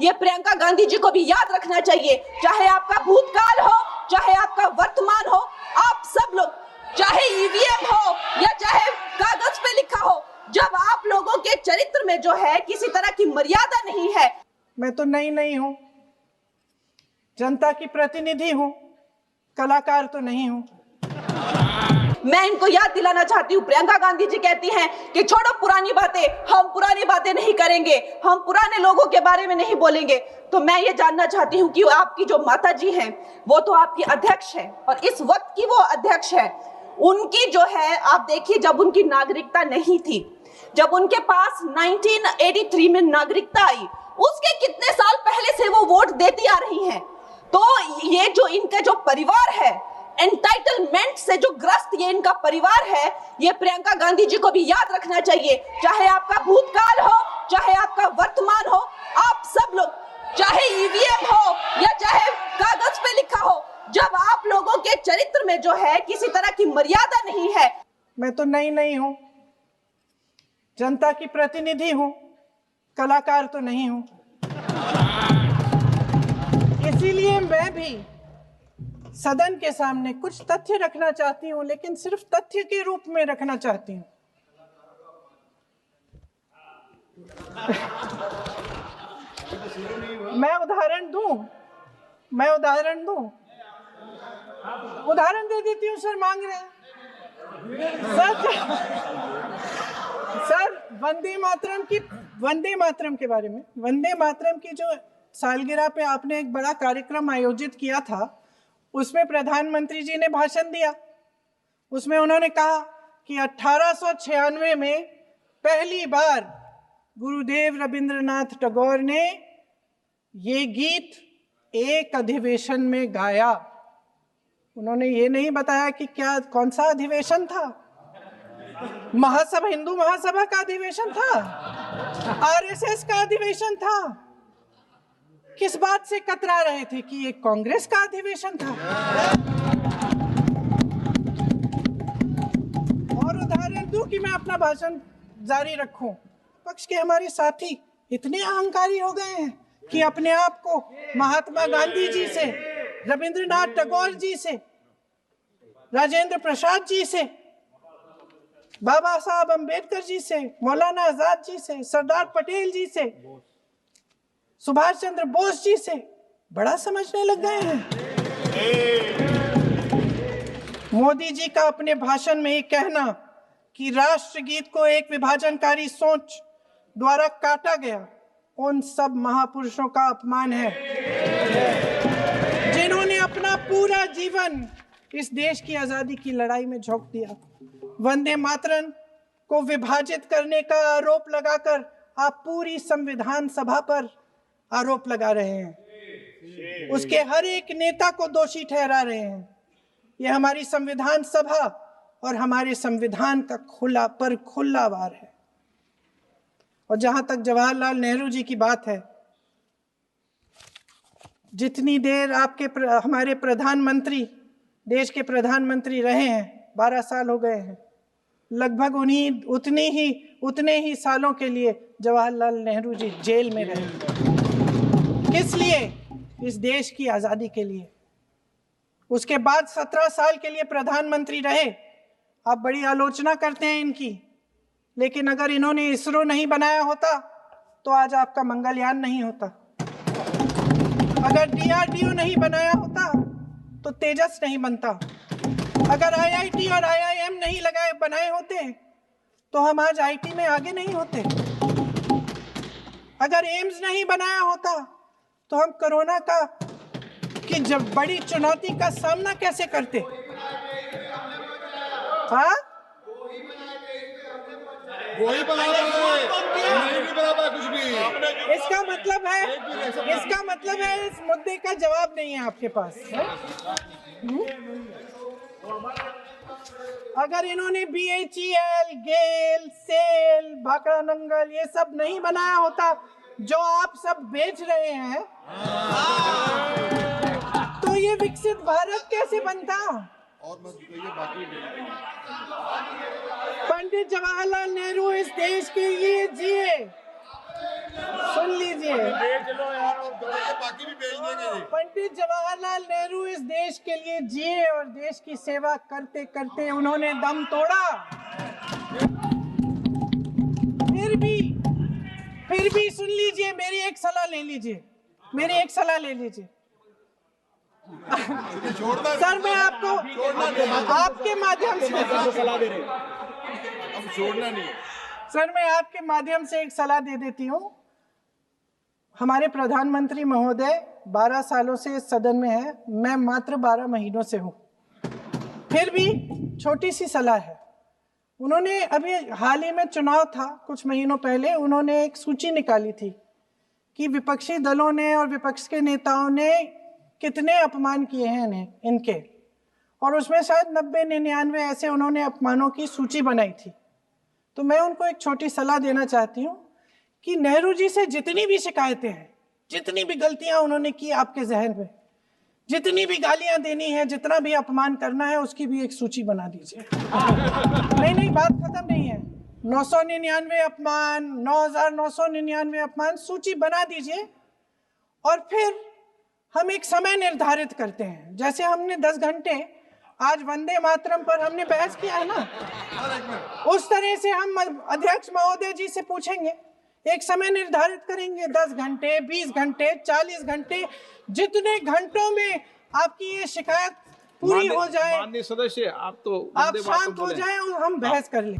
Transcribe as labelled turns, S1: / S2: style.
S1: ये प्रियंका गांधी जी को भी याद रखना चाहिए। चाहे आपका भूतकाल हो, चाहे आपका वर्तमान हो, आप सब लोग, चाहे ईवीएम हो या चाहे कागज पे लिखा हो, जब आप लोगों के चरित्र में जो है किसी तरह की मर्यादा नहीं है।
S2: मैं तो नहीं हूं, जनता की प्रतिनिधि हूं, कलाकार तो नहीं हूं।
S1: मैं इनको याद दिलाना चाहती हूँ, प्रियंका गांधी जी कहती हैं कि छोड़ो पुरानी बातें, हम पुरानी बातें नहीं करेंगे, हम पुराने लोगों के बारे में नहीं बोलेंगे। तो मैं ये जानना चाहती हूँ कि आपकी जो माता जी हैं वो तो आपकी अध्यक्ष है और इस वक्त की वो अध्यक्ष है। उनकी जो है, आप देखिए, जब उनकी नागरिकता नहीं थी, जब उनके पास 1983 में नागरिकता आई, उसके कितने साल पहले से वो वोट देती आ रही हैं। तो ये जो इनका जो परिवार है, एंटाइटलमेंट से जो ग्रस्त ये इनका परिवार है, ये प्रियंका गांधी जी को भी याद रखना चाहिए। चाहे आपका भूतकाल हो, चाहे आपका वर्तमान हो, आप सब लोग, चाहे ईवीएम हो या चाहे कागज पे लिखा हो, जब आप लोगों के चरित्र में जो है किसी तरह की मर्यादा नहीं है।
S2: मैं तो नहीं हूं, जनता की प्रतिनिधि हूं, कलाकार तो नहीं हूं। इसीलिए मैं भी सदन के सामने कुछ तथ्य रखना चाहती हूं, लेकिन सिर्फ तथ्य के रूप में रखना चाहती हूं। मैं उदाहरण दूं, उदाहरण दे देती हूँ। सर मांग रहे हैं सर वंदे मातरम के बारे में, वंदे मातरम की जो सालगिरह पे आपने एक बड़ा कार्यक्रम आयोजित किया था, उसमें प्रधानमंत्री जी ने भाषण दिया। उसमें उन्होंने कहा कि 1896 में पहली बार गुरुदेव रविंद्रनाथ टैगोर ने ये गीत एक अधिवेशन में गाया। उन्होंने ये नहीं बताया कि कौन सा अधिवेशन था। महासभा, हिंदू महासभा का अधिवेशन था, आरएसएस का अधिवेशन था। किस बात से कतरा रहे थे कि ये कांग्रेस का अधिवेशन था। और उदाहरण दूं कि मैं अपना भाषण जारी रखूं, पक्ष के हमारे साथी इतने अहंकारी हो गए हैं कि अपने आप को महात्मा गांधी जी से, रविंद्रनाथ टैगोर जी से, राजेंद्र प्रसाद जी से, बाबा साहब अंबेडकर जी से, मौलाना आजाद जी से, सरदार पटेल जी से, सुभाष चंद्र बोस जी से बड़ा समझने लग गए हैं। मोदी जी का अपने भाषण में ये कहना कि राष्ट्रगीत को एक विभाजनकारी सोच द्वारा काटा गया, उन सब महापुरुषों का अपमान है जिन्होंने अपना पूरा जीवन इस देश की आजादी की लड़ाई में झोंक दिया। वंदे मातरम को विभाजित करने का आरोप लगाकर आप पूरी संविधान सभा पर आरोप लगा रहे हैं, उसके हर एक नेता को दोषी ठहरा रहे हैं। यह हमारी संविधान सभा और हमारे संविधान का खुला वार है। और जहां तक जवाहरलाल नेहरू जी की बात है, जितनी देर हमारे प्रधानमंत्री, देश के प्रधानमंत्री रहे हैं, 12 साल हो गए हैं, लगभग उतने ही सालों के लिए जवाहरलाल नेहरू जी जेल में रहे। किस लिए? इस देश की आजादी के लिए। उसके बाद 17 साल के लिए प्रधानमंत्री रहे। आप बड़ी आलोचना करते हैं इनकी, लेकिन अगर इन्होंने इसरो नहीं बनाया होता तो आज आपका मंगलयान नहीं होता। अगर डीआरडीओ नहीं बनाया होता तो तेजस नहीं बनता। अगर आईआईटी और आईआईएम नहीं बनाए होते तो हम आज आईटी में आगे नहीं होते। अगर एम्स नहीं बनाया होता तो हम कोरोना की जब बड़ी चुनौती का सामना कैसे करते? हाँ,
S3: वही बना कुछ भी।
S2: इसका मतलब है इस मुद्दे का जवाब नहीं है आपके पास। अगर इन्होंने बीएचईएल, गेल, सेल, भाखड़ा नंगल ये सब नहीं बनाया होता जो आप सब बेच रहे हैं, तो ये विकसित भारत कैसे बनता? पंडित जवाहरलाल नेहरू इस देश के लिए जिए, सुन लीजिए,
S3: बाकी भी भेज देंगे।
S2: पंडित जवाहरलाल नेहरू इस देश के लिए जिए और देश की सेवा करते करते उन्होंने दम तोड़ा। फिर भी सुन लीजिए, मेरी एक सलाह ले लीजिए, मेरी एक सलाह ले लीजिए। सर मैं आपको आपके माध्यम से सलाह दे रहे,
S3: अब छोड़ना नहीं।
S2: सर मैं आपके माध्यम से एक सलाह दे देती हूँ। हमारे प्रधानमंत्री महोदय 12 सालों से इस सदन में है, मैं मात्र 12 महीनों से हूँ। फिर भी छोटी सी सलाह है। उन्होंने अभी हाल ही में चुनाव था, कुछ महीनों पहले उन्होंने एक सूची निकाली थी कि विपक्षी दलों ने और विपक्ष के नेताओं ने कितने अपमान किए हैं इनके, और उसमें शायद 90-99 ऐसे उन्होंने अपमानों की सूची बनाई थी। तो मैं उनको एक छोटी सलाह देना चाहती हूँ कि नेहरू जी से जितनी भी शिकायतें हैं, जितनी भी गलतियां उन्होंने की आपके जहन में, जितनी भी गालियां देनी है, जितना भी अपमान करना है, उसकी भी एक सूची बना दीजिए। नहीं, बात खत्म नहीं है। 999 अपमान, 9999 अपमान, सूची बना दीजिए और फिर हम एक समय निर्धारित करते हैं। जैसे हमने 10 घंटे आज वंदे मातरम पर हमने बहस किया है ना, उस तरह से हम अध्यक्ष महोदय जी से पूछेंगे, एक समय निर्धारित करेंगे, 10 घंटे, 20 घंटे, 40 घंटे, जितने घंटों में आपकी ये शिकायत पूरी हो जाए,
S4: माननीय सदस्य, आप
S2: आप शांत हो जाएं और हम बहस कर लें।